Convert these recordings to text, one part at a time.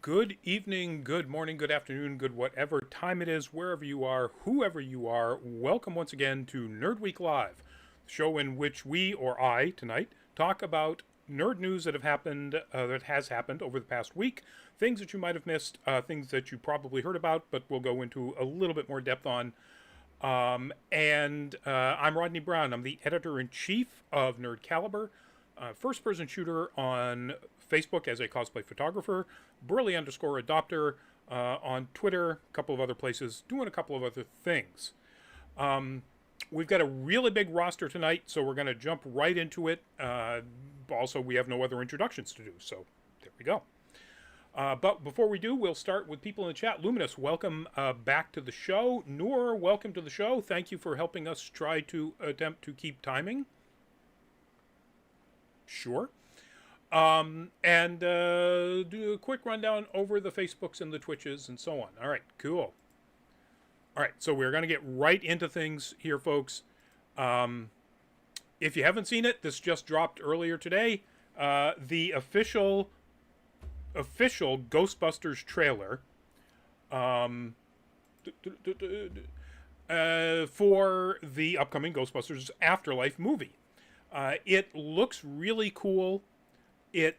Good evening, good morning, good afternoon, good whatever time it is, wherever you are, whoever you are. Welcome once again to Nerd Week Live, the show in which we, or I, tonight, talk about nerd news that has happened over the past week, things that you might have missed, things that you probably heard about, but we'll go into a little bit more depth on. I'm Rodney Brown. I'm the editor-in-chief of Nerd Caliber, first-person shooter on Facebook as a cosplay photographer, Burley underscore adopter on Twitter, a couple of other places, doing a couple of other things. We've got a really big roster tonight, so we're going to jump right into it. Also, we have no other introductions to do, so there we go. But before we do, we'll start with people in the chat. Luminous, welcome back to the show. Noor, welcome to the show. Thank you for helping us try to attempt to keep timing. Sure. And do a quick rundown over the Facebooks and the Twitches and so on. All right, cool. All right, so we're going to get right into things here, folks. If you haven't seen it, this just dropped earlier today. The official Ghostbusters trailer for the upcoming Ghostbusters Afterlife movie. It looks really cool. It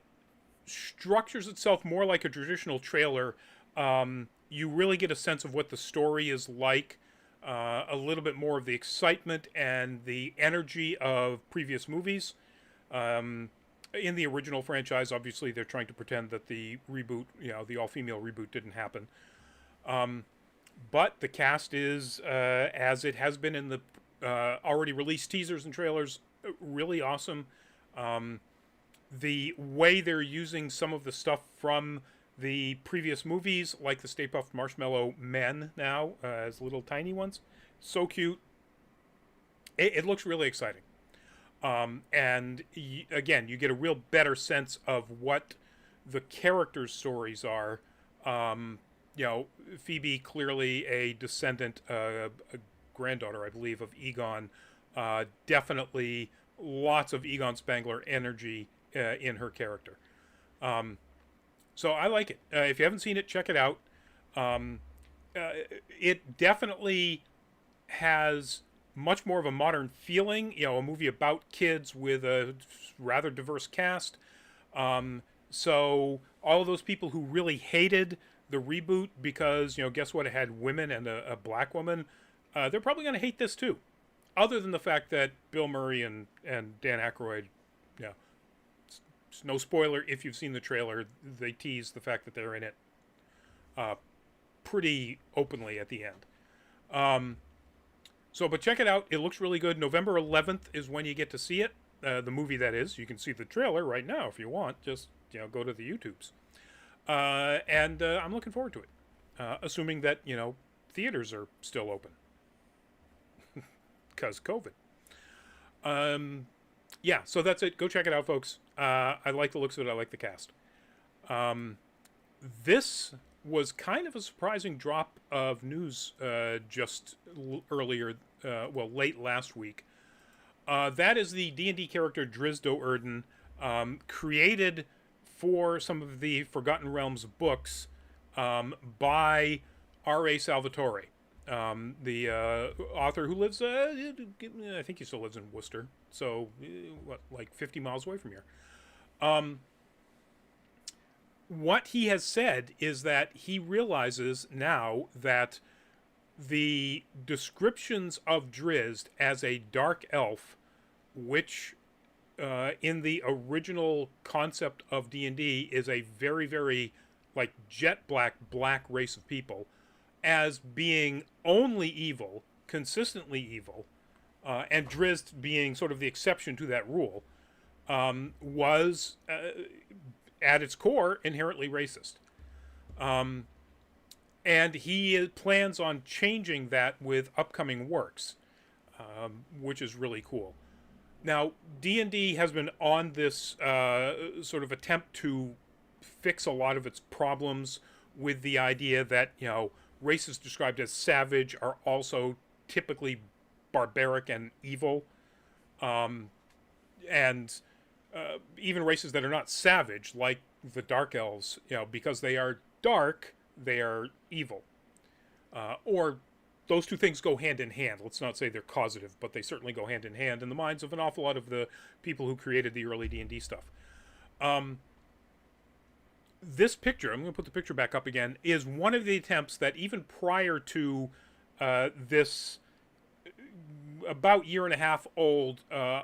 structures itself more like a traditional trailer. You really get a sense of what the story is like, a little bit more of the excitement and the energy of previous movies. In the original franchise, obviously, they're trying to pretend that the reboot, the all-female reboot didn't happen. But the cast is, as it has been in the already released teasers and trailers, really awesome. The way they're using some of the stuff from the previous movies, like the Stay Puft Marshmallow Men now, as little tiny ones. So cute. It looks really exciting. And again, you get a real better sense of what the characters' stories are. Phoebe, clearly a descendant, a granddaughter, I believe, of Egon. Definitely lots of Egon Spangler energy in her character. So I like it. If you haven't seen it, check it out. It definitely has much more of a modern feeling, a movie about kids with a rather diverse cast. So all of those people who really hated the reboot because, guess what, it had women and a black woman, they're probably going to hate this too. Other than the fact that Bill Murray and Dan Aykroyd, it's no spoiler if you've seen the trailer, they tease the fact that they're in it pretty openly at the end. But check it out. It looks really good. November 11th is when you get to see it. The movie, that is. You can see the trailer right now if you want. Just, go to the YouTubes. And I'm looking forward to it. Assuming that, theaters are still open. Because COVID. So that's it. Go check it out, folks. I like the looks of it. I like the cast. This was kind of a surprising drop of news just earlier, late last week. That is the D&D character Drizz Do'Urden, created for some of the Forgotten Realms books by R.A. Salvatore. The author who lives, I think he still lives in Worcester, so like 50 miles away from here. What he has said is that he realizes now that the descriptions of Drizzt as a dark elf, which in the original concept of D&D is a very, very like jet black race of people, as being only evil, consistently evil, and Drizzt being sort of the exception to that rule, was, at its core, inherently racist. And he plans on changing that with upcoming works, which is really cool. Now, D&D has been on this sort of attempt to fix a lot of its problems with the idea that, races described as savage are also typically barbaric and evil. Even races that are not savage, like the Dark Elves, because they are dark, they are evil. Or those two things go hand in hand. Let's not say they're causative, but they certainly go hand in hand in the minds of an awful lot of the people who created the early D&D stuff. This picture, I'm going to put the picture back up again, is one of the attempts that even prior to this about year and a half old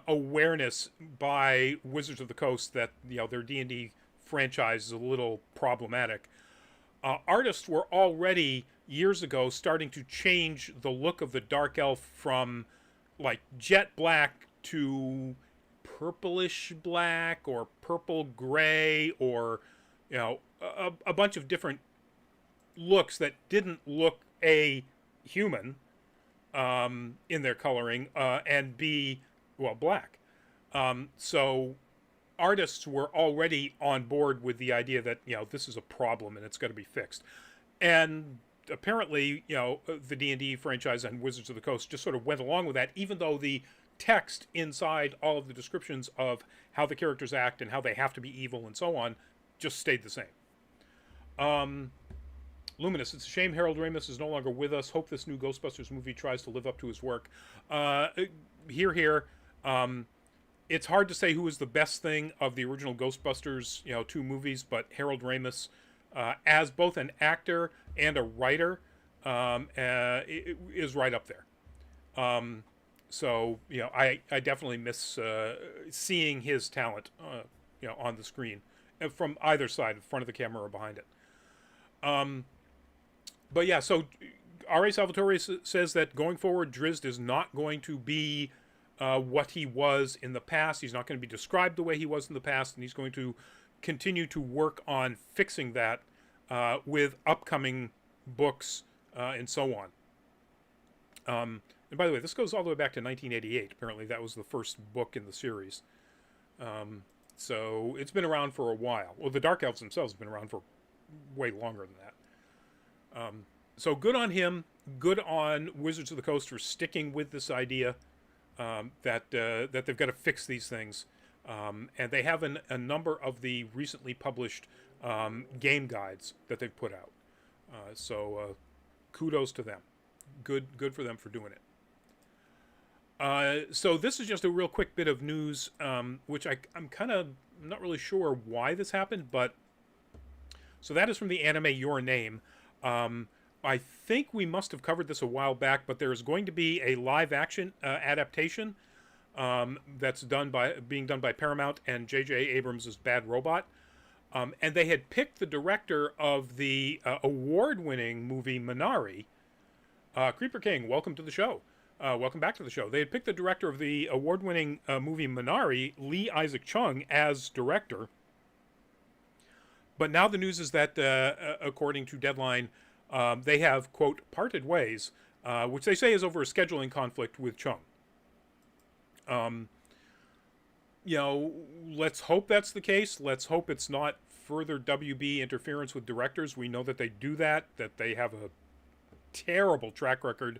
awareness by Wizards of the Coast that their D&D franchise is a little problematic. Artists were already years ago starting to change the look of the Dark Elf from like jet black to purplish black or purple gray or a bunch of different looks that didn't look A, human in their coloring and B, well, black. So artists were already on board with the idea that this is a problem and it's got to be fixed. And apparently the D&D franchise and Wizards of the Coast just sort of went along with that, even though the text inside all of the descriptions of how the characters act and how they have to be evil and so on just stayed the same. Luminous, it's a shame Harold Ramis is no longer with us. Hope this new Ghostbusters movie tries to live up to his work. Here. It's hard to say who is the best thing of the original Ghostbusters, 2 movies, but Harold Ramis, as both an actor and a writer, is right up there. So I definitely miss seeing his talent, on the screen, from either side, front of the camera or behind it. But yeah, so R.A. Salvatore says that going forward, Drizz is not going to be what he was in the past. He's not going to be described the way he was in the past, and he's going to continue to work on fixing that with upcoming books and so on. And by the way, this goes all the way back to 1988. Apparently that was the first book in the series. So it's been around for a while. Well, the Dark Elves themselves have been around for way longer than that. So good on him. Good on Wizards of the Coast for sticking with this idea that they've got to fix these things. And they have a number of the recently published game guides that they've put out. So kudos to them. Good for them for doing it. So this is just a real quick bit of news, which I'm kind of not really sure why this happened, but so that is from the anime Your Name. I think we must have covered this a while back, but there's going to be a live action adaptation that's being done by Paramount and J.J. Abrams' Bad Robot. And they had picked the director of the award-winning movie Minari. Creeper King, welcome to the show. Welcome back to the show. They had picked the director of the award-winning movie Minari, Lee Isaac Chung, as director. But now the news is that, according to Deadline, they have, quote, parted ways, which they say is over a scheduling conflict with Chung. Let's hope that's the case. Let's hope it's not further WB interference with directors. We know that they do that they have a terrible track record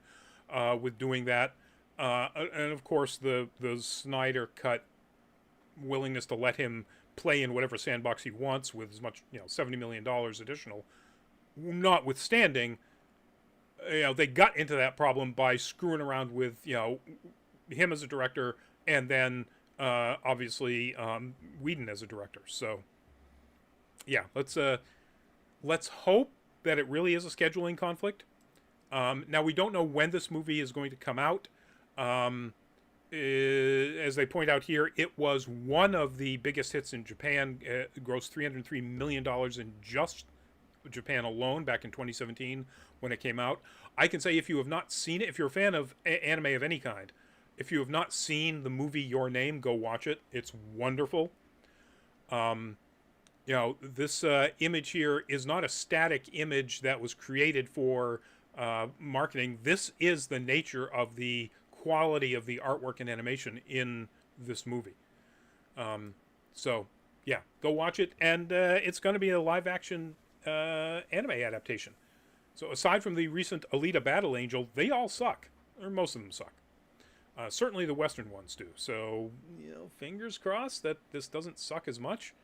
with doing that. And of course, the Snyder Cut willingness to let him play in whatever sandbox he wants with as much, $70 million additional. Notwithstanding, they got into that problem by screwing around with, him as a director and then obviously Whedon as a director. So yeah, let's hope that it really is a scheduling conflict. Now we don't know when this movie is going to come out. As they point out here, it was one of the biggest hits in Japan. It grossed $303 million in just Japan alone back in 2017 when it came out. I can say if you have not seen it, if you're a fan of anime of any kind, if you have not seen the movie Your Name, go watch it. It's wonderful. This image here is not a static image that was created for marketing. This is the nature of the quality of the artwork and animation in this movie. So yeah, go watch it. And it's going to be a live action anime adaptation. So aside from the recent Alita Battle Angel, they all suck, or most of them suck. Certainly the Western ones do. So, fingers crossed that this doesn't suck as much.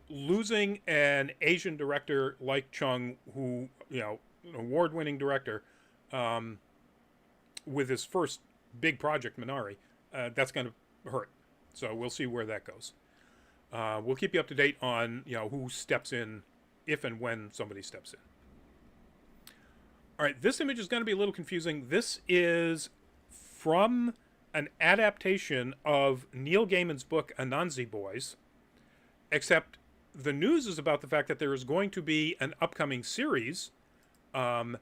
losing an Asian director like Chung, who, an award-winning director, with his first big project, Minari, that's going to hurt. So we'll see where that goes. We'll keep you up to date on, who steps in, if and when somebody steps in. All right, this image is going to be a little confusing. This is from an adaptation of Neil Gaiman's book, Anansi Boys, except the news is about the fact that there is going to be an upcoming series at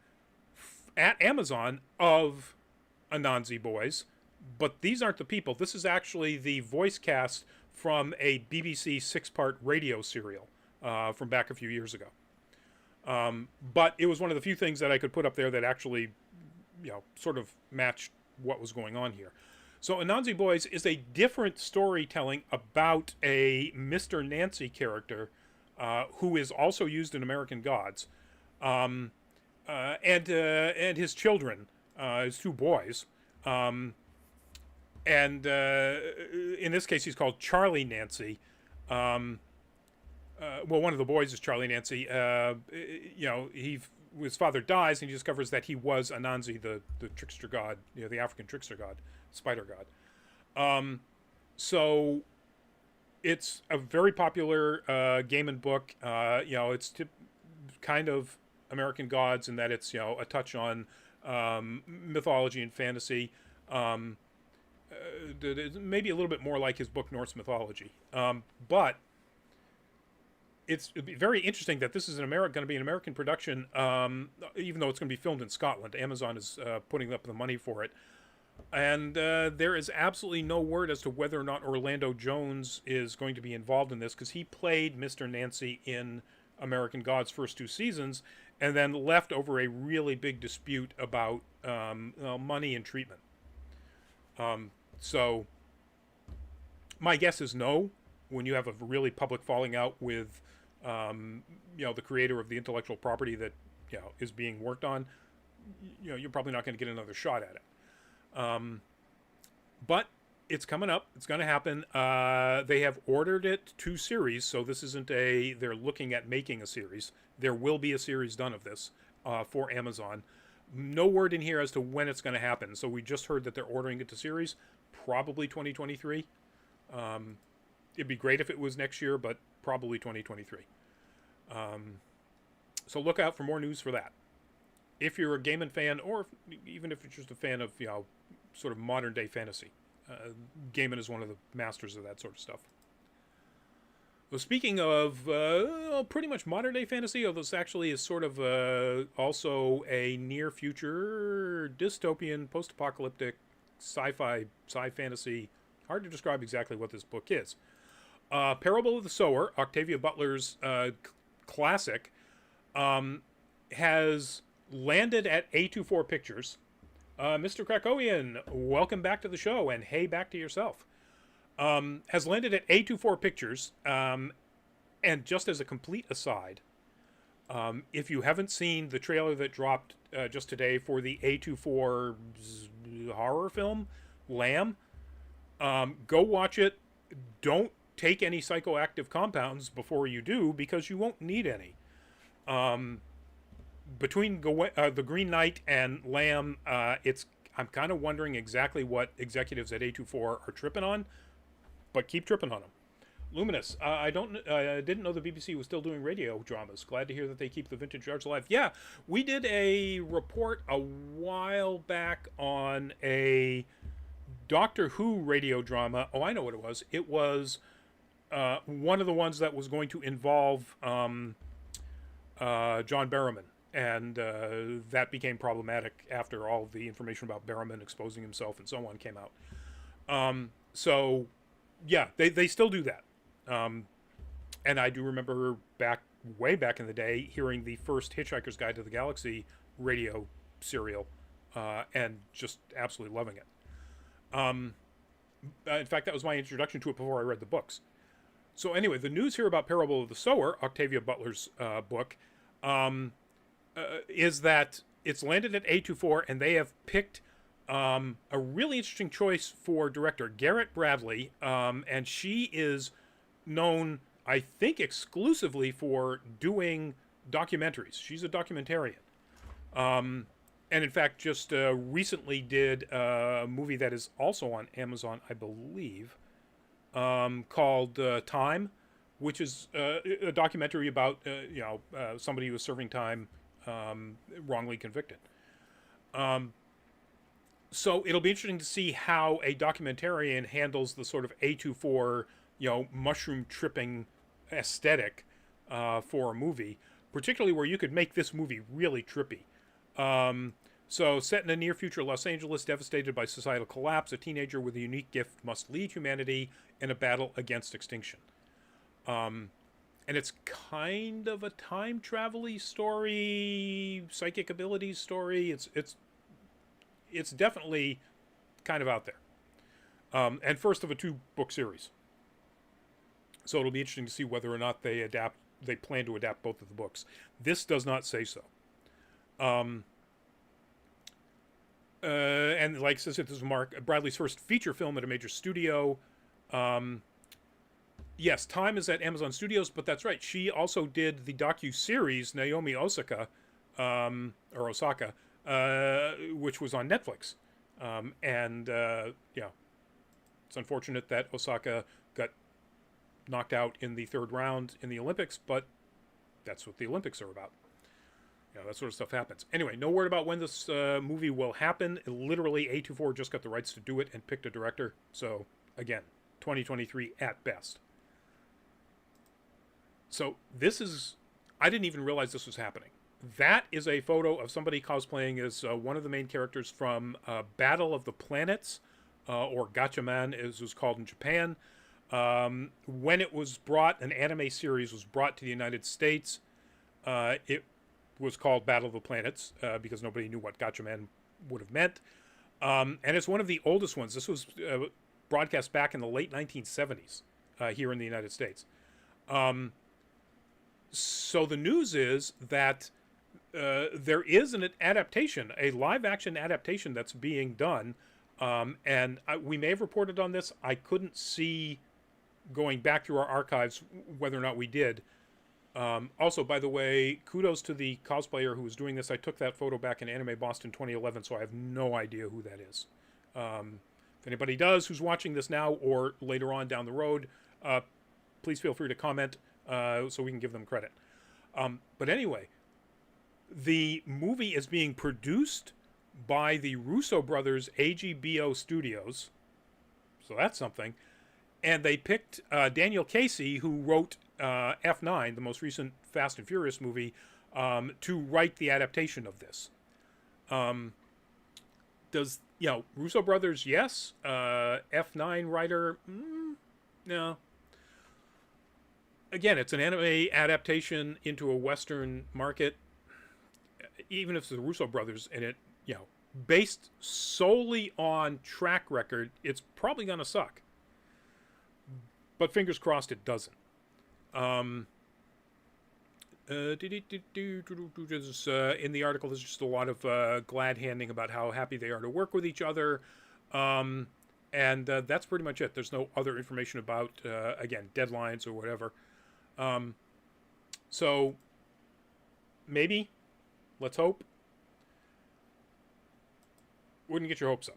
Amazon of Anansi Boys, but these aren't the people. This is actually the voice cast from a BBC 6-part radio serial from back a few years ago. But it was one of the few things that I could put up there that actually, sort of matched what was going on here. So Anansi Boys is a different storytelling about a Mr. Nancy character who is also used in American Gods, and his children, his 2 boys. And in this case, he's called Charlie Nancy. One of the boys is Charlie Nancy. His father dies, and he discovers that he was Anansi, the trickster god, the African trickster god, spider god. So it's a very popular Gaiman book. It's kind of American Gods in that it's a touch on mythology and fantasy. Maybe a little bit more like his book Norse mythology, but it'd be very interesting that this is going to be an American production, even though it's going to be filmed in Scotland. Amazon is putting up the money for it. And there is absolutely no word as to whether or not Orlando Jones is going to be involved in this, because he played Mr. Nancy in American Gods' first 2 seasons, and then left over a really big dispute about money and treatment. So my guess is no. When you have a really public falling out with the creator of the intellectual property that is being worked on, you're probably not going to get another shot at it. But it's coming up. It's going to happen. They have ordered it to series, so this isn't they're looking at making a series. There will be a series done of this for Amazon. No word in here as to when it's going to happen. So we just heard that they're ordering it to series, probably 2023. It'd be great if it was next year, but probably 2023. So look out for more news for that. If you're a Gaiman fan, or even if you're just a fan of sort of modern day fantasy, Gaiman is one of the masters of that sort of stuff. Well, speaking of pretty much modern day fantasy, although this actually is sort of also a near future dystopian post-apocalyptic sci-fi fantasy. Hard to describe exactly what this book is. Parable of the Sower, Octavia Butler's classic, has landed at A24 Pictures. Mr. Krakowian, welcome back to the show, and hey back to yourself. Has landed at A24 Pictures, and just as a complete aside, if you haven't seen the trailer that dropped just today for the A24 horror film, Lamb, go watch it. Don't take any psychoactive compounds before you do, because you won't need any. Between the Green Knight and Lamb, I'm kind of wondering exactly what executives at A24 are tripping on, but keep tripping on them. Luminous, I didn't know the BBC was still doing radio dramas. Glad to hear that they keep the vintage yards alive. Yeah, we did a report a while back on a Doctor Who radio drama. Oh, I know what it was. It was one of the ones that was going to involve John Barrowman. And that became problematic after all the information about Barrowman exposing himself and so on came out. So, yeah, they still do that. And I do remember way back in the day, hearing the first Hitchhiker's Guide to the Galaxy radio serial and just absolutely loving it. In fact, that was my introduction to it before I read the books. So anyway, the news here about Parable of the Sower, Octavia Butler's book, is that it's landed at A24, and they have picked a really interesting choice for director, Garrett Bradley, and she is known I think exclusively for doing documentaries. She's a documentarian. And in fact, just recently did a movie that is also on Amazon, I believe, called Time, which is a documentary about somebody who was serving time wrongly convicted. So it'll be interesting to see how a documentarian handles the sort of A24, mushroom tripping aesthetic for a movie, particularly where you could make this movie really trippy. So, set in a near future Los Angeles devastated by societal collapse, a teenager with a unique gift must lead humanity in a battle against extinction. And it's kind of a time travel-y story, psychic abilities story. It's definitely kind of out there. And first of a 2-book series. So it'll be interesting to see whether or not they plan to adapt both of the books. This does not say so. And like I said, this is Bradley's first feature film at a major studio. Yes, Time is at Amazon Studios, but that's right. She also did the docu-series Naomi Osaka, which was on Netflix. It's unfortunate that Osaka got knocked out in the 3rd round in the Olympics, but that's what the Olympics are about. That sort of stuff happens. Anyway, no word about when this movie will happen. Literally, A24 just got the rights to do it and picked a director. So, again, 2023 at best. So, I didn't even realize this was happening. That is a photo of somebody cosplaying as one of the main characters from Battle of the Planets, or Gachaman, as it was called in Japan. When it was an anime series was brought to the United States, it was called Battle of the Planets because nobody knew what Gachaman would have meant. And it's one of the oldest ones. This was broadcast back in the late 1970s here in the United States. So the news is that there is an adaptation, a live-action adaptation that's being done. And we may have reported on this. I couldn't see, going back through our archives, whether or not we did. Also, by the way, kudos to the cosplayer who was doing this. I took that photo back in Anime Boston 2011, so I have no idea who that is. If anybody does who's watching this now or later on down the road, please feel free to comment so we can give them credit. But anyway, the movie is being produced by the Russo brothers AGBO Studios, so that's something. And they picked Daniel Casey, who wrote F9, the most recent Fast and Furious movie, to write the adaptation of this. Russo brothers, yes. F9 writer, no. Again, it's an anime adaptation into a Western market. Even if it's the Russo brothers in it, based solely on track record, it's probably going to suck. But fingers crossed it doesn't. In the article, there's just a lot of glad handing about how happy they are to work with each other. And that's pretty much it. There's no other information about, again, deadlines or whatever. So maybe, let's hope. Wouldn't get your hopes up.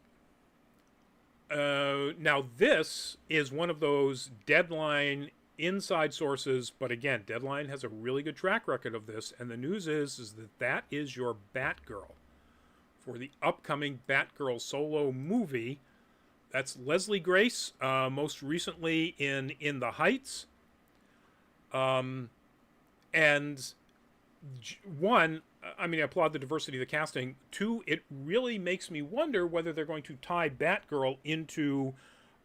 Now, this is one of those Deadline inside sources, but again, Deadline has a really good track record of this, and the news is that is your Batgirl for the upcoming Batgirl solo movie. That's Leslie Grace, most recently in The Heights. And one, I applaud the diversity of the casting. Two, it really makes me wonder whether they're going to tie Batgirl into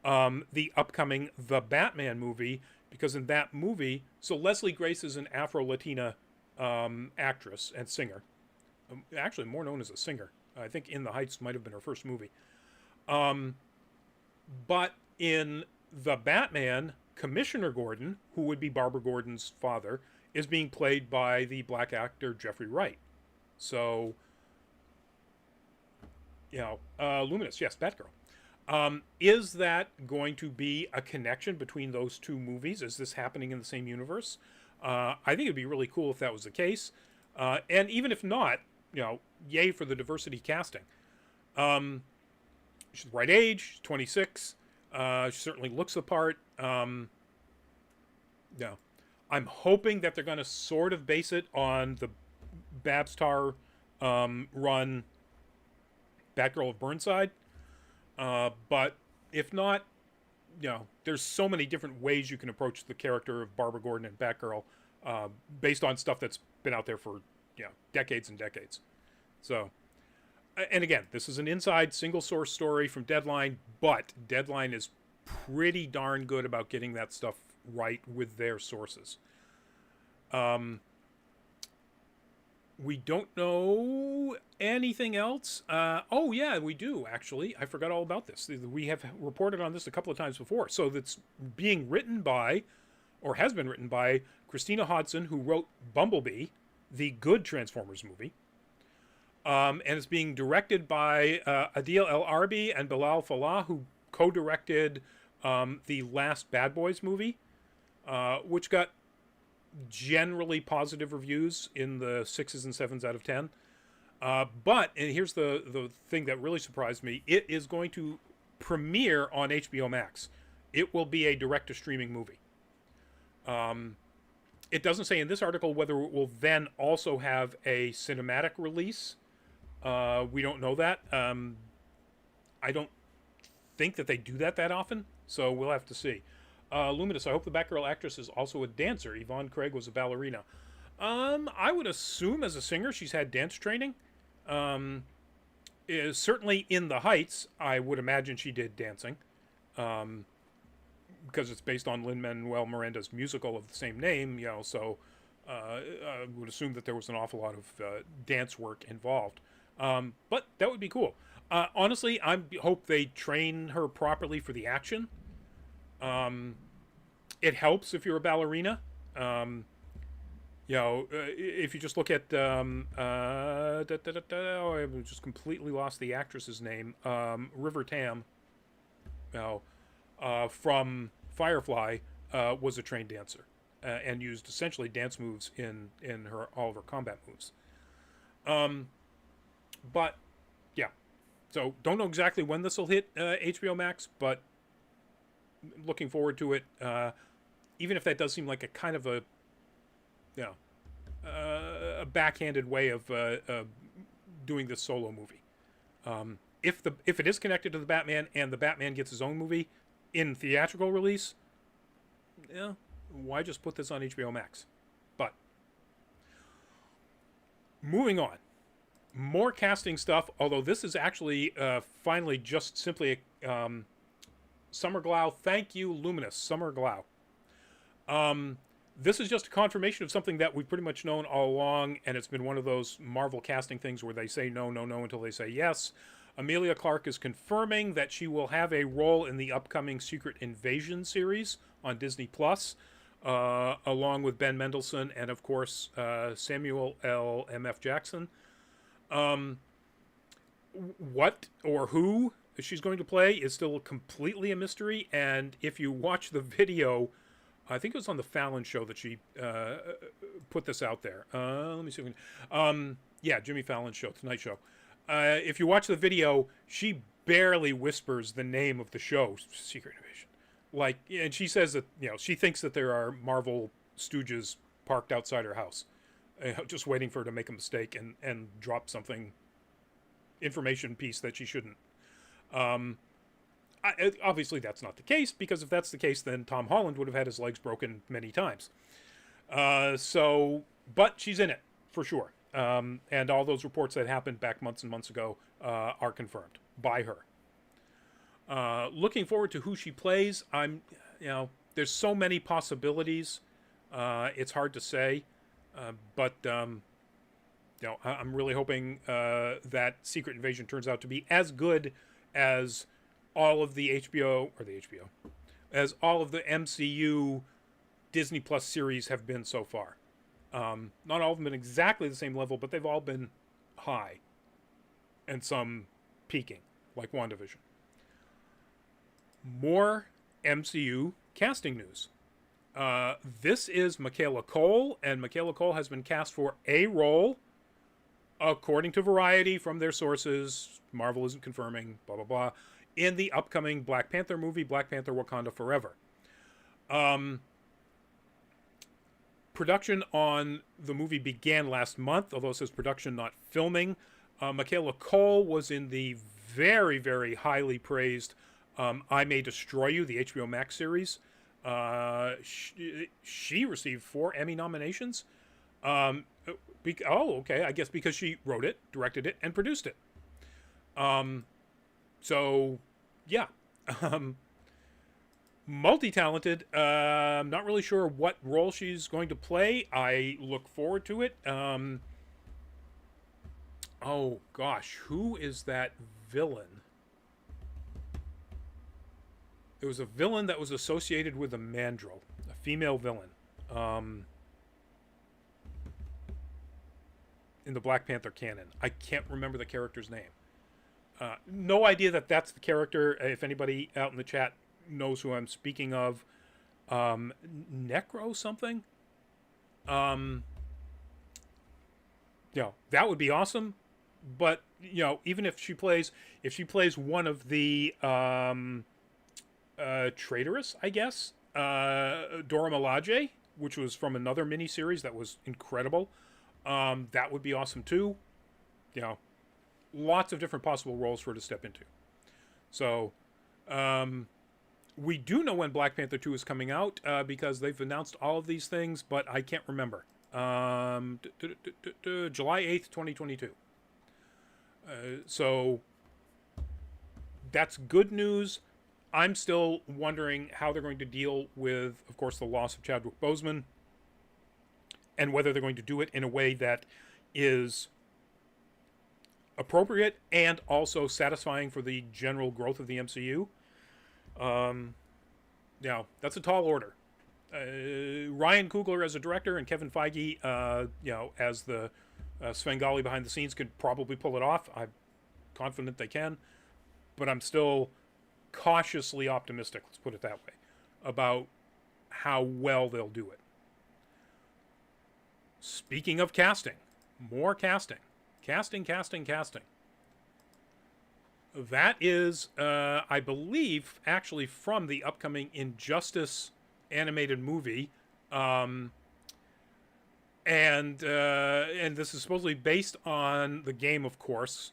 the upcoming The Batman movie, because in that movie, so Leslie Grace is an Afro-Latina actress and singer. Actually, more known as a singer. I think In the Heights might have been her first movie. But in The Batman, Commissioner Gordon, who would be Barbara Gordon's father, is being played by the black actor Jeffrey Wright. So, Luminous, yes, Batgirl. Is that going to be a connection between those two movies? Is this happening in the same universe? I think it'd be really cool if that was the case. And even if not, yay for the diversity casting. She's the right age, 26. She certainly looks the part. No. I'm hoping that they're going to sort of base it on the Babstar run Batgirl of Burnside. But if not, there's so many different ways you can approach the character of Barbara Gordon and Batgirl based on stuff that's been out there for decades and decades. So, and again, this is an inside single source story from Deadline, but Deadline is pretty darn good about getting that stuff right with their sources. We don't know anything else. Oh, yeah, we do, actually. I forgot all about this. We have reported on this a couple of times before. So that's being written by, or has been written by, Christina Hodson, who wrote Bumblebee, the good Transformers movie. And it's being directed by Adil El Arbi and Bilal Fallah, who co-directed the last Bad Boys movie, which got generally positive reviews in the 6s and 7s out of 10. But, and here's the thing that really surprised me, it is going to premiere on HBO Max. It will be a direct-to-streaming movie. It doesn't say in this article whether it will then also have a cinematic release. We don't know that. I don't think that they do that often, so we'll have to see. Luminous, I hope the Batgirl actress is also a dancer. Yvonne Craig was a ballerina. I would assume as a singer she's had dance training. Is certainly in The Heights, I would imagine she did dancing. Because it's based on Lin-Manuel Miranda's musical of the same name, so I would assume that there was an awful lot of dance work involved. But that would be cool. Honestly, I hope they train her properly for the action. It helps if you're a ballerina. If you just look at, I just completely lost the actress's name. River Tam, from Firefly, was a trained dancer and used essentially dance moves in all of her combat moves. But yeah, so don't know exactly when this will hit HBO Max, but looking forward to it. Even if that does seem like a kind of a backhanded way of doing this solo movie. If it is connected to the Batman and the Batman gets his own movie in theatrical release, why just put this on HBO Max? But moving on, more casting stuff. Although this is actually finally just simply Summer Glau. Thank you, Luminous. Summer Glau. This is just a confirmation of something that we've pretty much known all along, and it's been one of those Marvel casting things where they say no until they say yes. Emilia Clarke is confirming that she will have a role in the upcoming Secret Invasion series on Disney+, along with Ben Mendelsohn and, of course, Samuel L. M.F. Jackson. What or who she's going to play is still completely a mystery, and if you watch the video, I think it was on the Fallon show that she put this out there. Let me see. Jimmy Fallon's show, Tonight Show. If you watch the video, she barely whispers the name of the show, Secret Invasion. And she says that she thinks that there are Marvel stooges parked outside her house, just waiting for her to make a mistake and drop something, information piece that she shouldn't. Obviously, that's not the case, because if that's the case, then Tom Holland would have had his legs broken many times. But she's in it, for sure. And all those reports that happened back months and months ago are confirmed by her. Looking forward to who she plays. There's so many possibilities. It's hard to say. But I'm really hoping that Secret Invasion turns out to be as good as all of the as all of the MCU Disney Plus series have been so far. Not all of them at exactly the same level, but they've all been high, and some peaking, like WandaVision. More MCU casting news. This is Michaela Cole, and Michaela Cole has been cast for a role, according to Variety from their sources. Marvel isn't confirming, blah, blah, blah, in the upcoming Black Panther movie, Black Panther Wakanda Forever. Production on the movie began last month, although it says production, not filming. Michaela Cole was in the very, very highly praised I May Destroy You, the HBO Max series. She received 4 Emmy nominations. Okay. I guess because she wrote it, directed it, and produced it. So, yeah. Multi-talented. I'm not really sure what role she's going to play. I look forward to it. Oh, gosh. Who is that villain? There was a villain that was associated with a mandrill. A female villain. In the Black Panther canon. I can't remember the character's name. No idea that that's the character. If anybody out in the chat knows who I'm speaking of. Necro something? That would be awesome. But, even if she plays one of the traitorous, I guess, Dora Milaje, which was from another miniseries that was incredible, that would be awesome too. Lots of different possible roles for her to step into. So, we do know when Black Panther 2 is coming out because they've announced all of these things, but I can't remember. July 8th, 2022. So that's good news. I'm still wondering how they're going to deal with, of course, the loss of Chadwick Boseman, and whether they're going to do it in a way that is appropriate and also satisfying for the general growth of the MCU. That's a tall order. Ryan Coogler as a director and Kevin Feige, as the Svengali behind the scenes could probably pull it off. I'm confident they can, but I'm still cautiously optimistic, let's put it that way, about how well they'll do it. Speaking of casting, more casting. Casting. That is, I believe, actually from the upcoming Injustice animated movie. And this is supposedly based on the game, of course,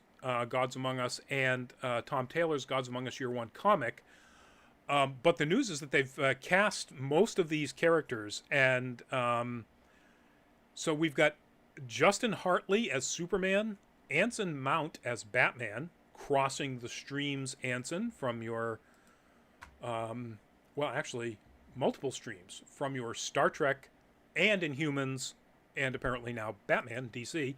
Gods Among Us, and Tom Taylor's Gods Among Us Year One comic. But the news is that they've cast most of these characters, and so we've got Justin Hartley as Superman, Anson Mount as Batman, crossing the streams, Anson, from your, multiple streams, from your Star Trek and Inhumans, and apparently now Batman, DC.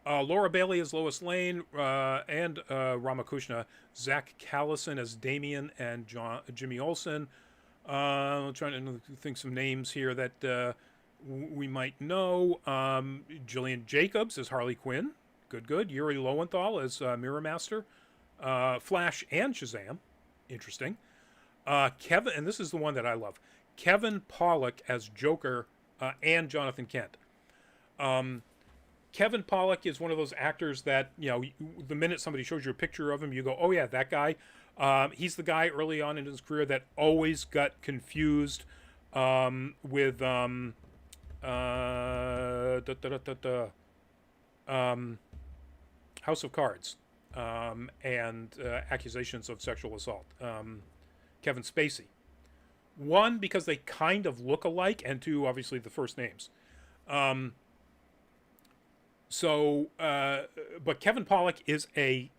Laura Bailey as Lois Lane, and Ramakrishna. Zach Callison as Damien and Jimmy Olsen. I'm trying to think some names here that we might know. Jillian Jacobs as Harley Quinn. Good. Yuri Lowenthal as Mirror Master. Flash and Shazam. Interesting. Kevin, and this is the one that I love. Kevin Pollak as Joker and Jonathan Kent. Kevin Pollak is one of those actors that, the minute somebody shows you a picture of him, you go, oh yeah, that guy. He's the guy early on in his career that always got confused with House of Cards and accusations of sexual assault. Kevin Spacey. One, because they kind of look alike, and two, obviously the first names. But Kevin Pollak is a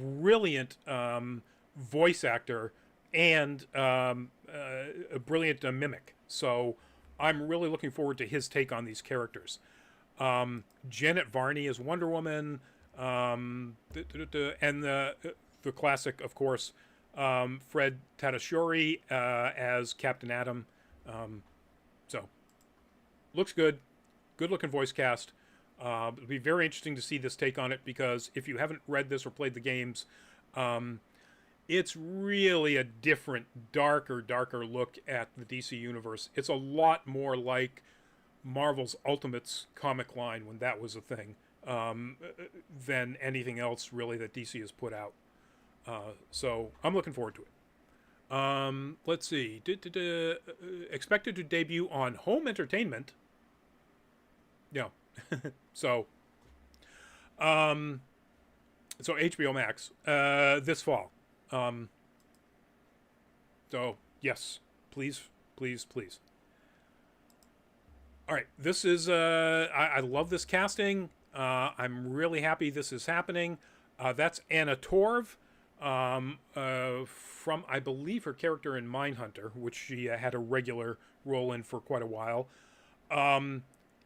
brilliant voice actor and a brilliant mimic. So I'm really looking forward to his take on these characters. Janet Varney as Wonder Woman, and the classic, of course, Fred Tatasciore as Captain Atom. So looks good. Good looking voice cast. It'll be very interesting to see this take on it, because if you haven't read this or played the games, It's really a different, darker look at the DC universe. It's a lot more like Marvel's Ultimates comic line when that was a thing, than anything else really that DC has put out. So I'm looking forward to it. Let's see. Expected to debut on home entertainment. Yeah. so, so HBO Max this fall. So yes, please, please, please. All right, this is I love this casting. I'm really happy this is happening. That's Anna Torv, from I believe her character in Mindhunter, which she had a regular role in for quite a while.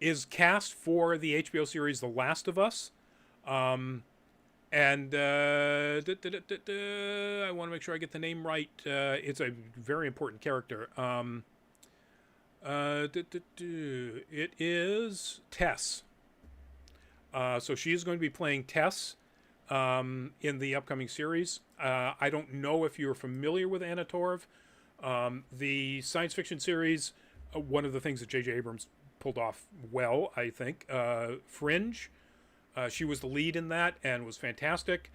Is cast for the HBO series The Last of Us. And I want to make sure I get the name right. It's a very important character. It is Tess. So she is going to be playing Tess in the upcoming series. I don't know if you're familiar with Anna Torv. The science fiction series, one of the things that J.J. Abrams pulled off well, I think, Fringe. She was the lead in that and was fantastic.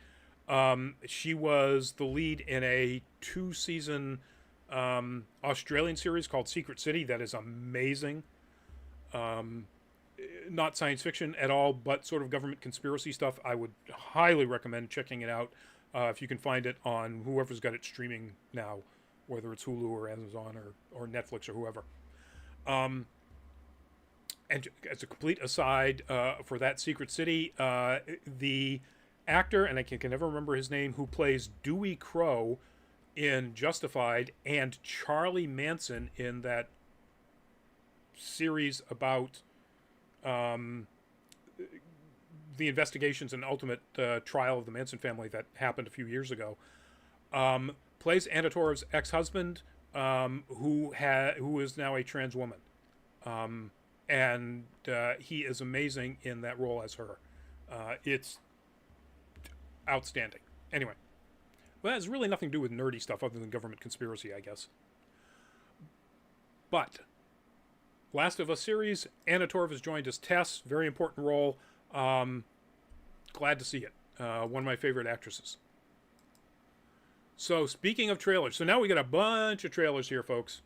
She was the lead in a 2-season Australian series called Secret City that is amazing. Not science fiction at all, but sort of government conspiracy stuff. I would highly recommend checking it out if you can find it on whoever's got it streaming now, whether it's Hulu or Amazon or Netflix or whoever. And as a complete aside, for that Secret City, the actor, and I can never remember his name, who plays Dewey Crow in Justified and Charlie Manson in that series about the investigations and ultimate trial of the Manson family that happened a few years ago, plays Anna Torv's ex-husband, who is now a trans woman. And he is amazing in that role as her. It's outstanding. Anyway, well, that has really nothing to do with nerdy stuff other than government conspiracy, I guess. But Last of Us series, Anna Torv has joined as Tess. Very important role. Glad to see it. One of my favorite actresses. So speaking of trailers, so now we got a bunch of trailers here, folks.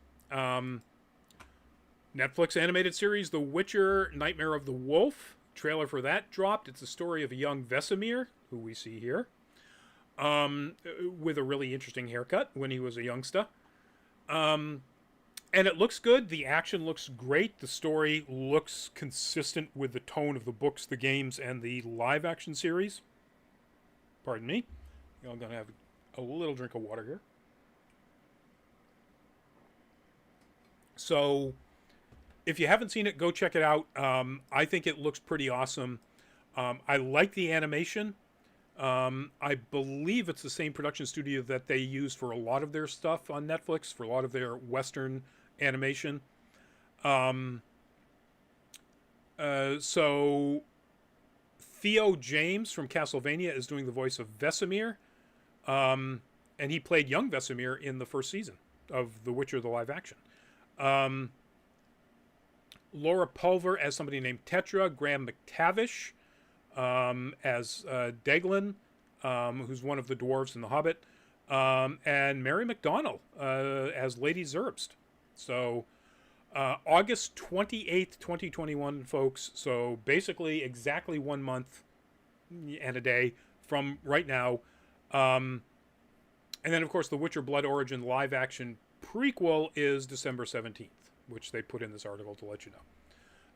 Netflix animated series The Witcher: Nightmare of the Wolf. Trailer for that dropped. It's the story of a young Vesemir, who we see here, with a really interesting haircut when he was a youngster. And it looks good. The action looks great. The story looks consistent with the tone of the books, the games, and the live-action series. Pardon me. I'm going to have a little drink of water here. So, if you haven't seen it, go check it out. I think it looks pretty awesome. I like the animation. I believe it's the same production studio that they use for a lot of their stuff on Netflix, for a lot of their Western animation. So Theo James from Castlevania is doing the voice of Vesemir. And he played young Vesemir in the first season of The Witcher, the live action. Laura Pulver as somebody named Tetra. Graham McTavish as Deglin, who's one of the dwarves in The Hobbit. And Mary McDonnell as Lady Zerbst. So August 28th, 2021, folks. So basically exactly 1 month and a day from right now. And then, of course, The Witcher Blood Origin live action prequel is December 17th, which they put in this article to let you know.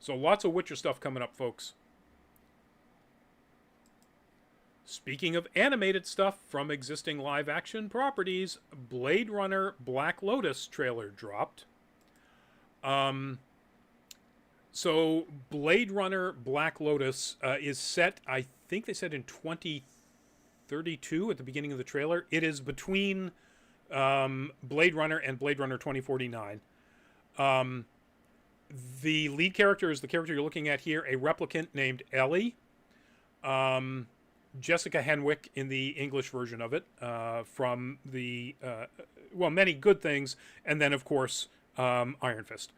So lots of Witcher stuff coming up, folks. Speaking of animated stuff from existing live action properties, Blade Runner Black Lotus trailer dropped. So Blade Runner Black Lotus is set, I think they said in 2032 at the beginning of the trailer. It is between Blade Runner and Blade Runner 2049. The lead character is the character you're looking at here, a replicant named Ellie. Jessica Henwick in the English version of it, from the many good things, and then of course Iron Fist.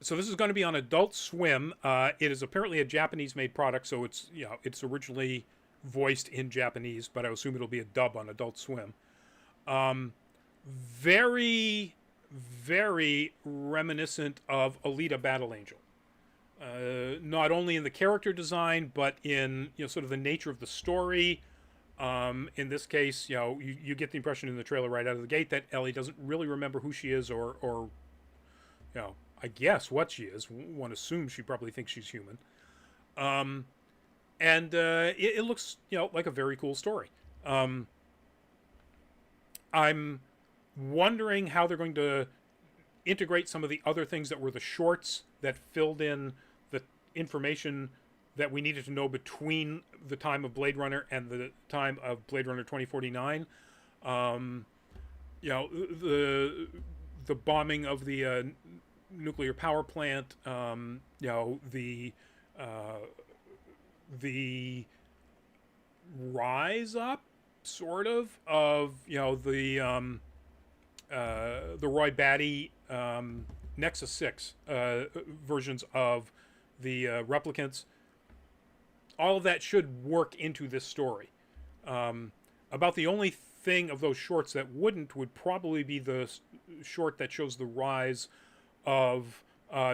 So this is going to be on Adult Swim. It is apparently a Japanese-made product, so it's originally voiced in Japanese, but I assume it'll be a dub on Adult Swim. Very, very reminiscent of Alita Battle Angel. Not only in the character design, but in sort of the nature of the story. In this case, you get the impression in the trailer right out of the gate that Ellie doesn't really remember who she is, or I guess what she is. One assumes she probably thinks she's human. And it looks like a very cool story. I'm wondering how they're going to integrate some of the other things that were the shorts that filled in the information that we needed to know between the time of Blade Runner and the time of Blade Runner 2049. The bombing of the nuclear power plant, the rise up, sort of the Roy Batty Nexus 6 versions of the replicants. All of that should work into this story. About the only thing of those shorts that would probably be the short that shows the rise of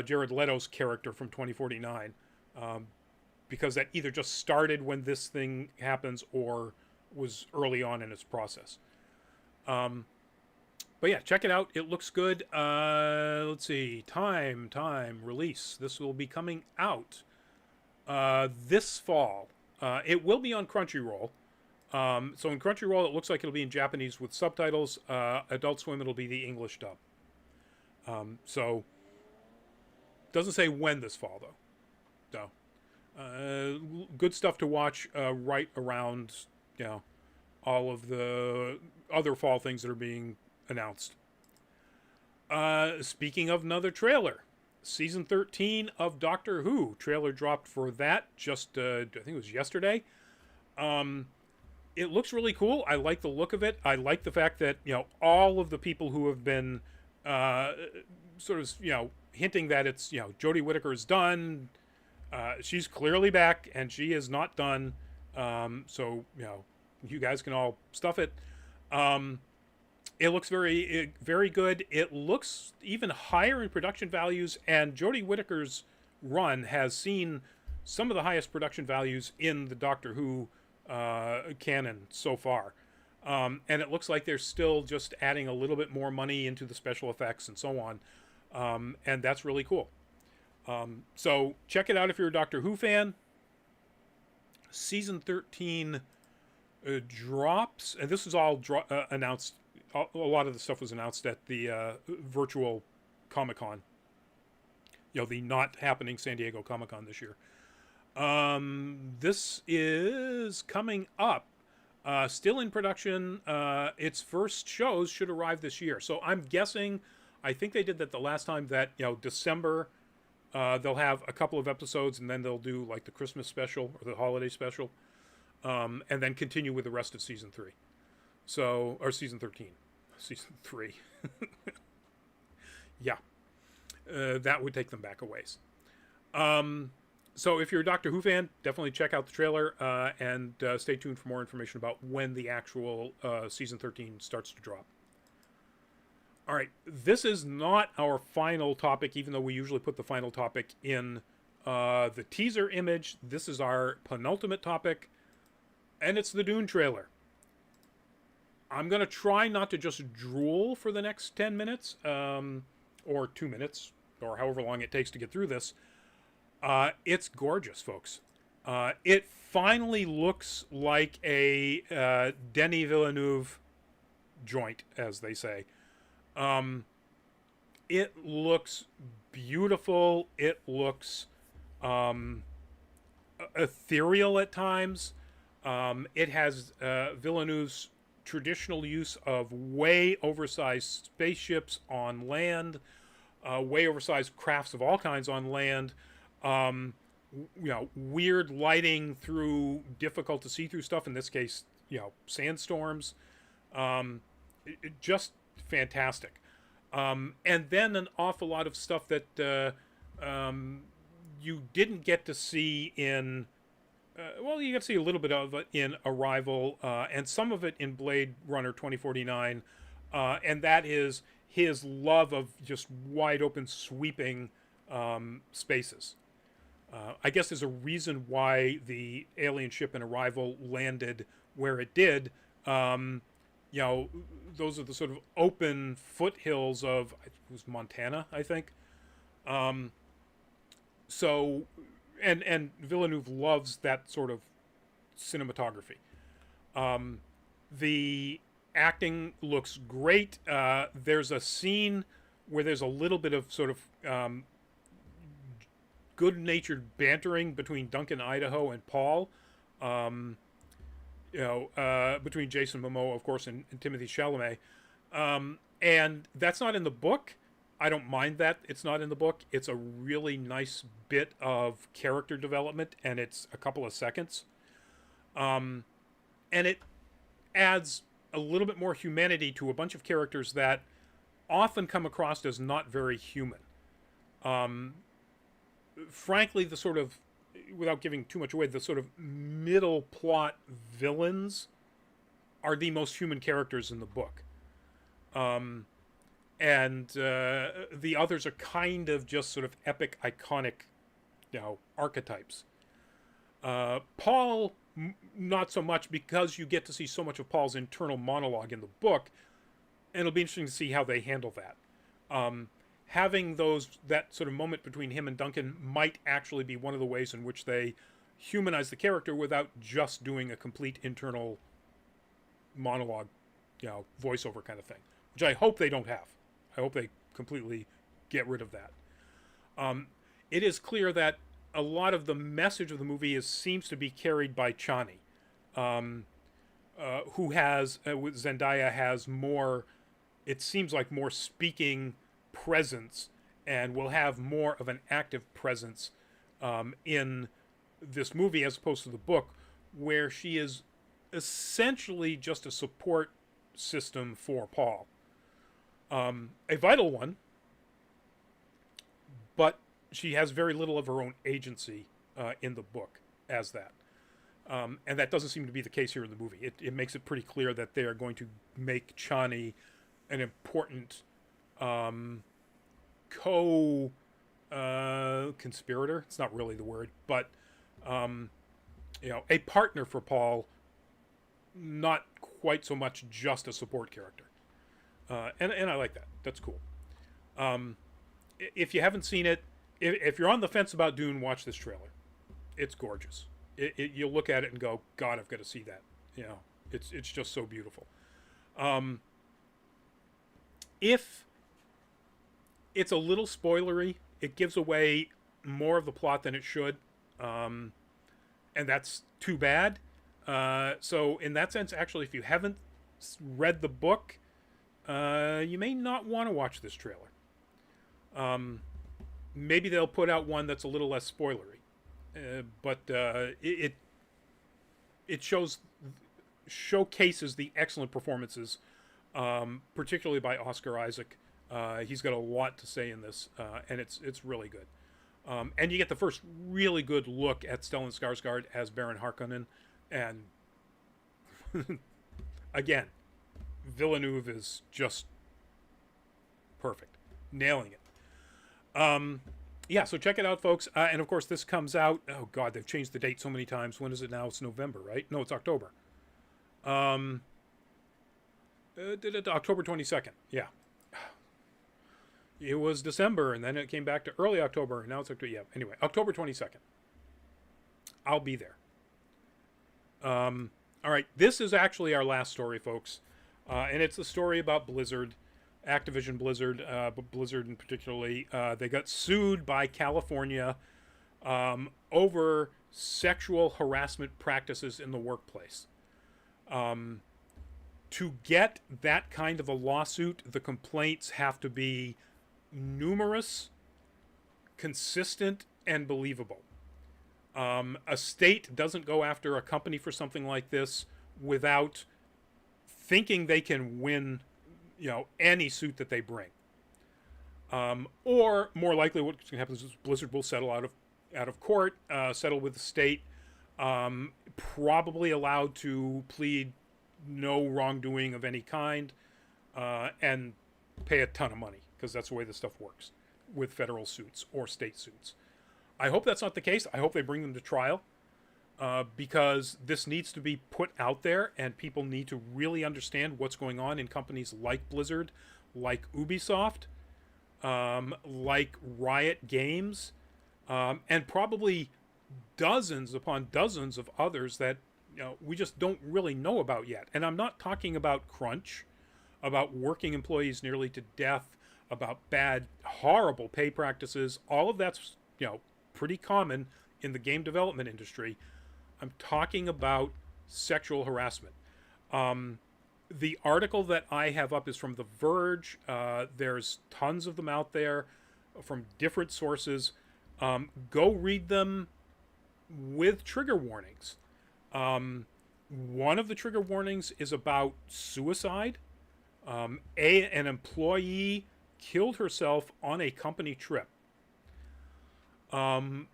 Jared Leto's character from 2049. Because that either just started when this thing happens or was early on in its process. But yeah, check it out. It looks good. Let's see. Time, release. This will be coming out this fall. It will be on Crunchyroll. So in Crunchyroll, it looks like it'll be in Japanese with subtitles. Adult Swim, it'll be the English dub. So, doesn't say when this fall, though. So, good stuff to watch right around, all of the other fall things that are being announced. Speaking of another trailer, season 13 of Doctor Who trailer dropped for that just I think it was yesterday. It looks really cool. I like the look of it. I like the fact that all of the people who have been sort of hinting that it's Jodie Whittaker is done. She's clearly back and she is not done. So you guys can all stuff it. It looks very, very good. It looks even higher in production values, and Jodie Whittaker's run has seen some of the highest production values in the Doctor Who canon so far. And it looks like they're still just adding a little bit more money into the special effects and so on. And that's really cool. So check it out if you're a Doctor Who fan. Season 13 drops, and this is all announced. A lot of the stuff was announced at the virtual Comic-Con. The not happening San Diego Comic-Con this year. This is coming up. Still in production. Its first shows should arrive this year. So I'm guessing, I think they did that the last time, that December they'll have a couple of episodes, and then they'll do like the Christmas special or the holiday special, and then continue with the rest of season 3. So, or season 13. Season 3. Yeah. That would take them back a ways. So if you're a Doctor Who fan, definitely check out the trailer, and stay tuned for more information about when the actual season 13 starts to drop. All right, this is not our final topic, even though we usually put the final topic in the teaser image. This is our penultimate topic, and it's the Dune trailer. I'm going to try not to just drool for the next 10 minutes, or 2 minutes, or however long it takes to get through this. It's gorgeous, folks. It finally looks like a Denis Villeneuve joint, as they say. It looks beautiful. It looks ethereal at times. It has Villeneuve's traditional use of way oversized spaceships on land, way oversized crafts of all kinds on land. weird lighting through difficult to see through stuff. In this case, sandstorms. Just fantastic. And then an awful lot of stuff that you didn't get to see in. Well, you got to see a little bit of it in Arrival, and some of it in Blade Runner 2049, and that is his love of just wide open, sweeping spaces. I guess there's a reason why the alien ship in Arrival landed where it did. Those are the sort of open foothills of, it was Montana, I think. So, and Villeneuve loves that sort of cinematography. The acting looks great. There's a scene where there's a little bit of sort of good-natured bantering between Duncan Idaho and Paul. Between Jason Momoa, of course, and Timothée Chalamet. And that's not in the book. I don't mind that it's not in the book. It's a really nice bit of character development, and it's a couple of seconds. And it adds a little bit more humanity to a bunch of characters that often come across as not very human. Frankly, the sort of, without giving too much away, the sort of middle plot villains are the most human characters in the book. And the others are kind of just sort of epic, iconic, archetypes. Paul, not so much, because you get to see so much of Paul's internal monologue in the book, and it'll be interesting to see how they handle that. Having that sort of moment between him and Duncan might actually be one of the ways in which they humanize the character without just doing a complete internal monologue, voiceover kind of thing, which I hope they don't have. I hope they completely get rid of that. It is clear that a lot of the message of the movie seems to be carried by Chani, who has, with Zendaya, has more, it seems like more speaking presence, and will have more of an active presence in this movie as opposed to the book, where she is essentially just a support system for Paul. A vital one, but she has very little of her own agency in the book as that. And that doesn't seem to be the case here in the movie. It makes it pretty clear that they are going to make Chani an important conspirator. It's not really the word, but a partner for Paul, not quite so much just a support character. And I like that. That's cool. If you haven't seen it, if you're on the fence about Dune, watch this trailer. It's gorgeous. You'll look at it and go, God, I've got to see that. It's just so beautiful. If it's a little spoilery, it gives away more of the plot than it should, and that's too bad. So in that sense, actually, if you haven't read the book, you may not want to watch this trailer. Maybe they'll put out one that's a little less spoilery, but it showcases the excellent performances, particularly by Oscar Isaac. He's got a lot to say in this, and it's really good. And you get the first really good look at Stellan Skarsgård as Baron Harkonnen, and again, Villeneuve is just perfect, nailing it. So check it out, folks. And of course, this comes out. Oh God, they've changed the date so many times. When is it now? It's November, right? No, it's October. October 22nd. Yeah. It was December, and then it came back to early October, and now it's October. Yeah. Anyway, October 22nd. I'll be there. All right. This is actually our last story, folks. And it's a story about Blizzard, Activision Blizzard, but Blizzard in particularly. They got sued by California over sexual harassment practices in the workplace. To get that kind of a lawsuit, the complaints have to be numerous, consistent, and believable. A state doesn't go after a company for something like this without thinking they can win, any suit that they bring. Or more likely, what can happen is Blizzard will settle out of court, settle with the state, probably allowed to plead no wrongdoing of any kind, and pay a ton of money because that's the way this stuff works with federal suits or state suits. I hope that's not the case. I hope they bring them to trial, because this needs to be put out there and people need to really understand what's going on in companies like Blizzard, like Ubisoft, like Riot Games, and probably dozens upon dozens of others that we just don't really know about yet. And I'm not talking about crunch, about working employees nearly to death, about bad, horrible pay practices. All of that's pretty common in the game development industry. I'm talking about sexual harassment. The article that I have up is from The Verge. There's tons of them out there from different sources. Go read them with trigger warnings. One of the trigger warnings is about suicide. An employee killed herself on a company trip.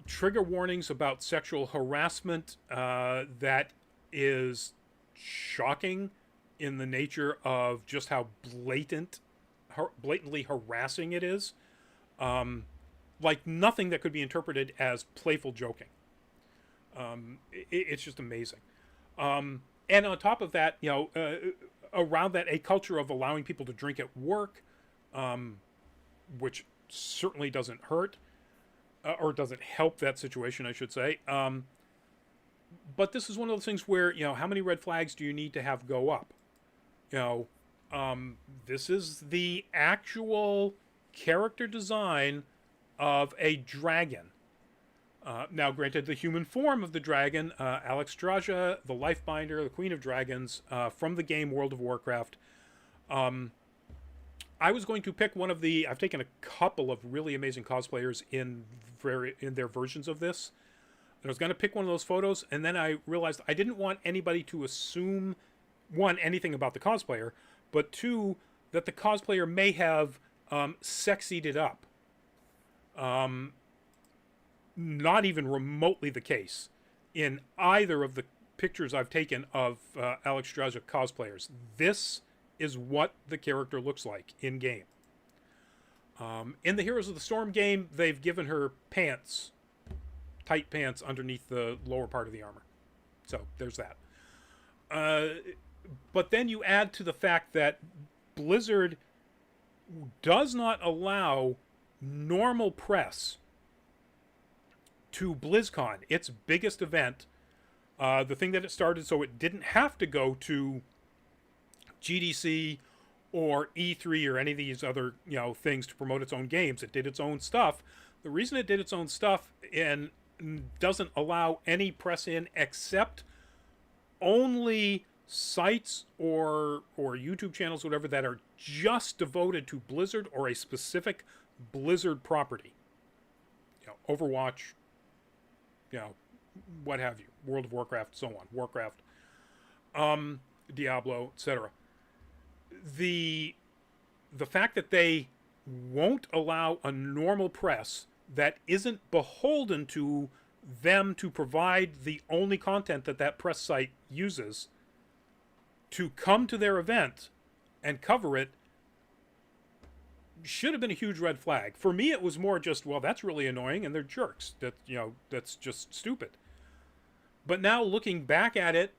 Trigger warnings about sexual harassment that is shocking in the nature of just how blatantly harassing it is. Like nothing that could be interpreted as playful joking. It's just amazing. And on top of that, around that, a culture of allowing people to drink at work, which certainly doesn't hurt, or doesn't help that situation, I should say. But this is one of those things where, how many red flags do you need to have go up? This is the actual character design of a dragon. Now, granted, the human form of the dragon, Alexstrasza, the Lifebinder, the Queen of Dragons, from the game World of Warcraft. I was going to pick one of the... I've taken a couple of really amazing cosplayers in their versions of this. And I was going to pick one of those photos, and then I realized I didn't want anybody to assume, one, anything about the cosplayer, but two, that the cosplayer may have sexied it up. Not even remotely the case in either of the pictures I've taken of Alexstrasza cosplayers. This is what the character looks like in game. In the Heroes of the Storm game, they've given her pants, tight pants underneath the lower part of the armor. So there's that. But then you add to the fact that Blizzard does not allow normal press to BlizzCon, its biggest event, the thing that it started so it didn't have to go to GDC or E3 or any of these other things to promote its own games. It did its own stuff. The reason it did its own stuff and doesn't allow any press in except only sites or YouTube channels, whatever, that are just devoted to Blizzard or a specific Blizzard property. Overwatch, what have you, World of Warcraft, so on, Warcraft, Diablo, etc. The fact that they won't allow a normal press that isn't beholden to them to provide the only content that press site uses to come to their event and cover it should have been a huge red flag. For me, it was more just, well, that's really annoying and they're jerks. That's just stupid. But now looking back at it,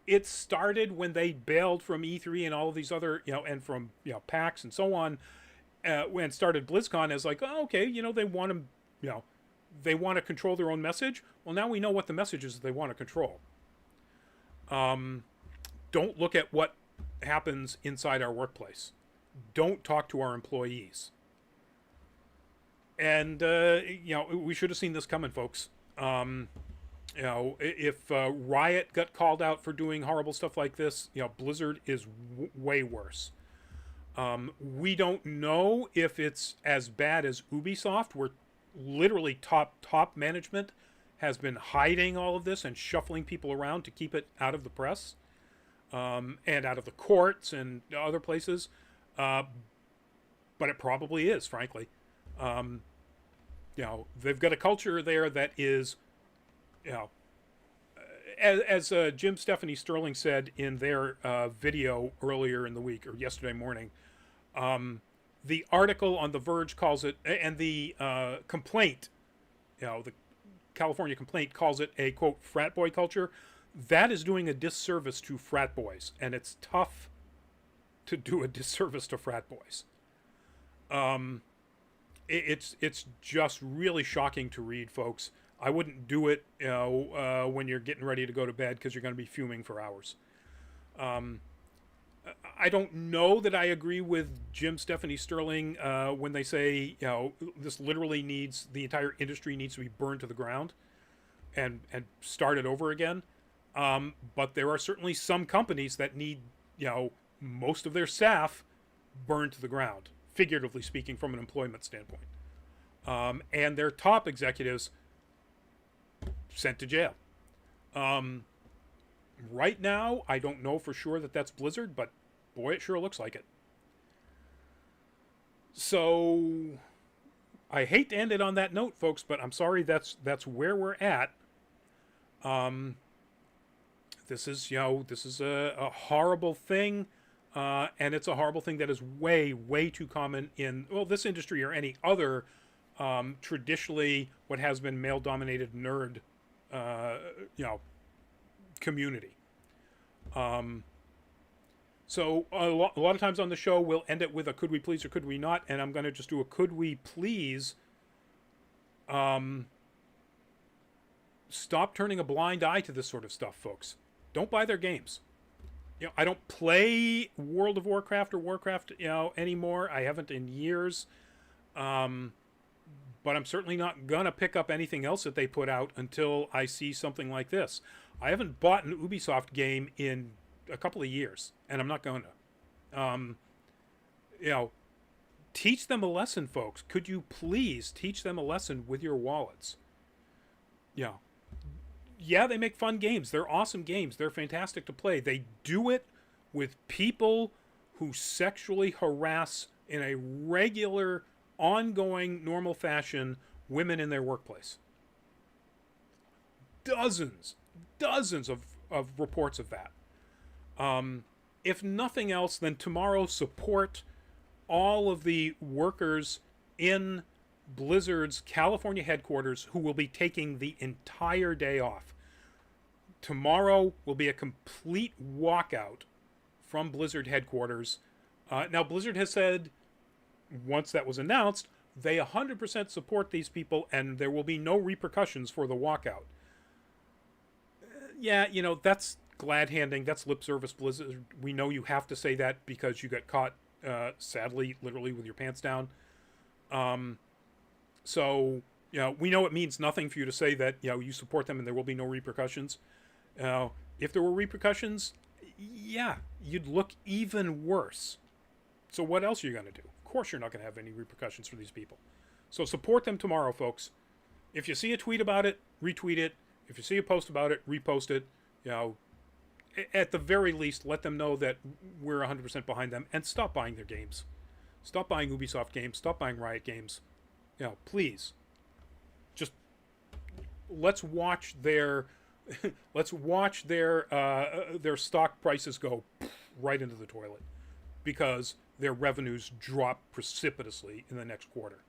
it started when they bailed from E3 and all of these other, and from, PAX and so on, when started BlizzCon as like, oh, okay, they want to, they want to control their own message. Well, now we know what the message is that they want to control. Don't look at what happens inside our workplace. Don't talk to our employees. And, we should have seen this coming, folks. If Riot got called out for doing horrible stuff like this, Blizzard is way worse. We don't know if it's as bad as Ubisoft, where literally top management has been hiding all of this and shuffling people around to keep it out of the press, and out of the courts and other places. But it probably is, frankly. They've got a culture there that is, as Jim Stephanie Sterling said in their video earlier in the week or yesterday morning, the article on The Verge calls it, and the complaint, the California complaint calls it a, quote, frat boy culture. That is doing a disservice to frat boys, and it's tough to do a disservice to frat boys. It's just really shocking to read, folks. I wouldn't do it, when you're getting ready to go to bed, because you're going to be fuming for hours. I don't know that I agree with Jim Stephanie Sterling when they say, this literally needs, the entire industry needs to be burned to the ground and started over again. But there are certainly some companies that need, most of their staff burned to the ground, figuratively speaking, from an employment standpoint. And their top executives sent to jail. Right now, I don't know for sure that that's Blizzard, but boy, it sure looks like it. So I hate to end it on that note, folks, but I'm sorry, that's where we're at. This is a horrible thing, and it's a horrible thing that is way, way too common in, well, this industry or any other traditionally what has been male-dominated nerd, community. So a lot of times on the show, we'll end it with a could we please or could we not, and I'm going to just do a could we please. Stop turning a blind eye to this sort of stuff, folks. Don't buy their games. I don't play World of Warcraft or Warcraft, anymore. I haven't in years. But I'm certainly not going to pick up anything else that they put out until I see something like this. I haven't bought an Ubisoft game in a couple of years, and I'm not going to. Teach them a lesson, folks. Could you please teach them a lesson with your wallets? Yeah, they make fun games. They're awesome games. They're fantastic to play. They do it with people who sexually harass in a regular, ongoing, normal fashion women in their workplace. Dozens of reports of that. If nothing else, then tomorrow support all of the workers in Blizzard's California headquarters who will be taking the entire day off. Tomorrow will be a complete walkout from Blizzard headquarters. Now, Blizzard has said, once that was announced, they 100% support these people and there will be no repercussions for the walkout. That's glad-handing. That's lip service, Blizzard. We know you have to say that because you got caught, sadly, literally with your pants down. So, we know it means nothing for you to say that, you support them and there will be no repercussions. If there were repercussions, you'd look even worse. So what else are you going to do? Of course you're not going to have any repercussions for these people. So support them tomorrow, folks. If you see a tweet about it, retweet it. If you see a post about it, repost it. At the very least, let them know that we're 100% behind them, and stop buying their games. Stop buying Ubisoft games. Stop buying Riot games. Please. Just let's watch their their stock prices go right into the toilet because their revenues drop precipitously in the next quarter.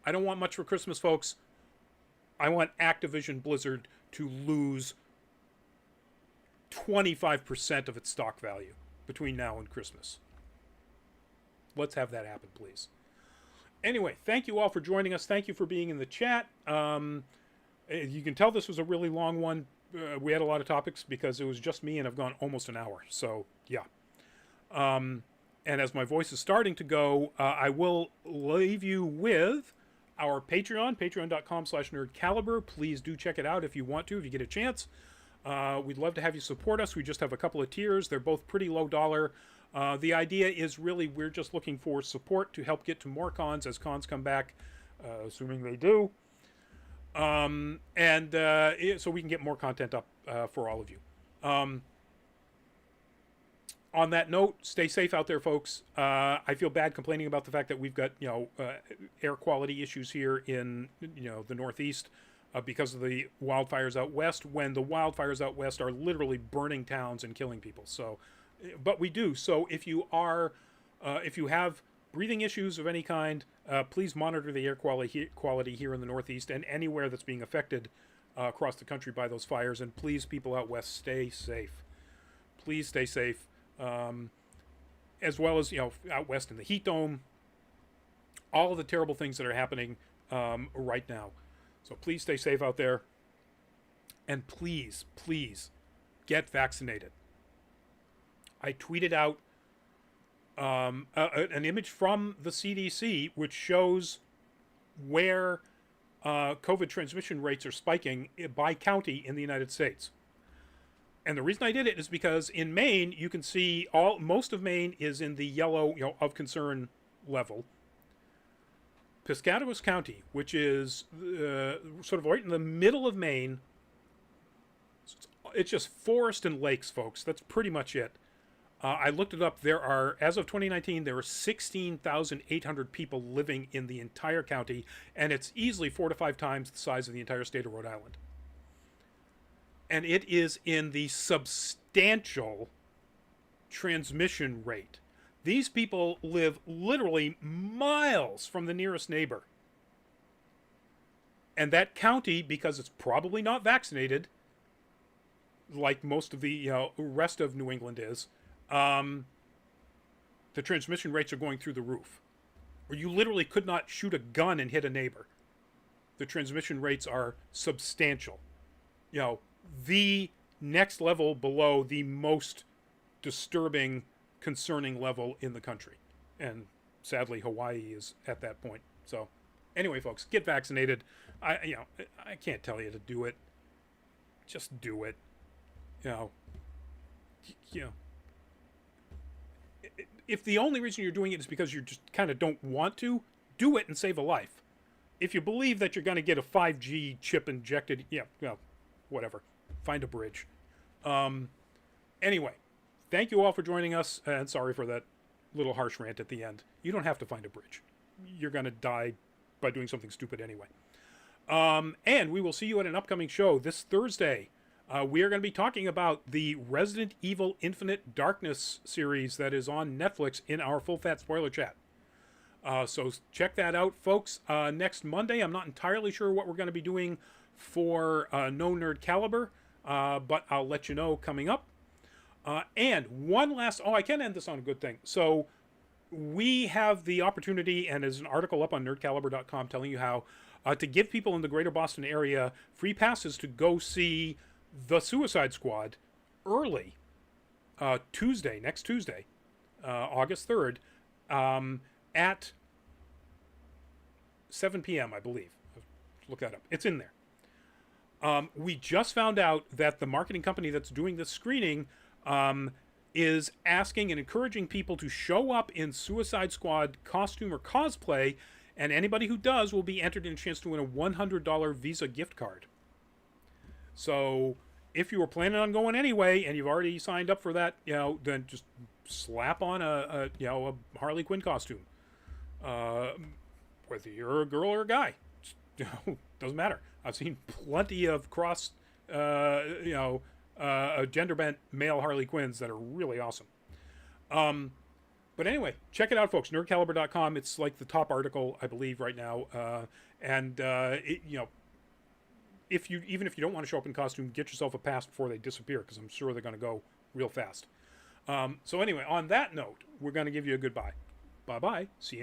I don't want much for Christmas, folks. I want Activision Blizzard to lose 25% of its stock value between now and Christmas. Let's have that happen, please. Anyway, thank you all for joining us. Thank you for being in the chat. You can tell this was a really long one. We had a lot of topics because it was just me and I've gone almost an hour. So, yeah. And as my voice is starting to go, I will leave you with our Patreon, patreon.com/nerdcaliber. Please do check it out if you want to, if you get a chance. We'd love to have you support us. We just have a couple of tiers. They're both pretty low dollar. The idea is really we're just looking for support to help get to more cons as cons come back, assuming they do. So we can get more content up for all of you. On that note, stay safe out there, folks. I feel bad complaining about the fact that we've got air quality issues here in the Northeast because of the wildfires out west. When the wildfires out west are literally burning towns and killing people. So, but we do. So if you have breathing issues of any kind, please monitor the air quality here in the Northeast and anywhere that's being affected across the country by those fires. And please, people out west, stay safe. Please stay safe. As well as out west in the heat dome, all of the terrible things that are happening right now. So please stay safe out there, and please get vaccinated. I tweeted out an image from the CDC which shows where COVID transmission rates are spiking by county in the United States. And the reason I did it is because in Maine, you can see most of Maine is in the yellow, of concern level. Piscataquis County, which is sort of right in the middle of Maine, it's just forest and lakes, folks. That's pretty much it. I looked it up. As of 2019, there were 16,800 people living in the entire county, and it's easily 4 to 5 times the size of the entire state of Rhode Island. And it is in the substantial transmission rate. These people live literally miles from the nearest neighbor. And that county, because it's probably not vaccinated, like most of the rest of New England is, the transmission rates are going through the roof. Or you literally could not shoot a gun and hit a neighbor. The transmission rates are substantial. The next level below the most disturbing, concerning level in the country. And sadly, Hawaii is at that point. So anyway, folks, get vaccinated. I can't tell you to do it. Just do it. If the only reason you're doing it is because you just kind of don't want to, do it and save a life. If you believe that you're going to get a 5G chip injected, whatever. Find a bridge. Anyway, thank you all for joining us, and sorry for that little harsh rant at the end. You don't have to find a bridge. You're going to die by doing something stupid anyway. And we will see you at an upcoming show this Thursday. We are going to be talking about the Resident Evil Infinite Darkness series that is on Netflix in our full fat spoiler chat. So check that out, folks. Next Monday, I'm not entirely sure what we're going to be doing for No Nerd Caliber, but I'll let you know coming up. And one last, I can end this on a good thing. So we have the opportunity, and there's an article up on nerdcaliber.com telling you how to give people in the greater Boston area free passes to go see The Suicide Squad early next Tuesday, August 3rd, at 7 p.m., I believe. Look that up. It's in there. We just found out that the marketing company that's doing this screening is asking and encouraging people to show up in Suicide Squad costume or cosplay, and anybody who does will be entered in a chance to win a $100 Visa gift card. So if you were planning on going anyway and you've already signed up for that, then just slap on a Harley Quinn costume. Whether you're a girl or a guy, doesn't matter. I've seen plenty of gender bent male Harley Quinns that are really awesome. But anyway, check it out, folks. Nerdcaliber.com. It's like the top article, I believe, right now. Even if you don't want to show up in costume, get yourself a pass before they disappear, because I'm sure they're going to go real fast. So anyway, on that note, we're going to give you a goodbye. Bye-bye. See you in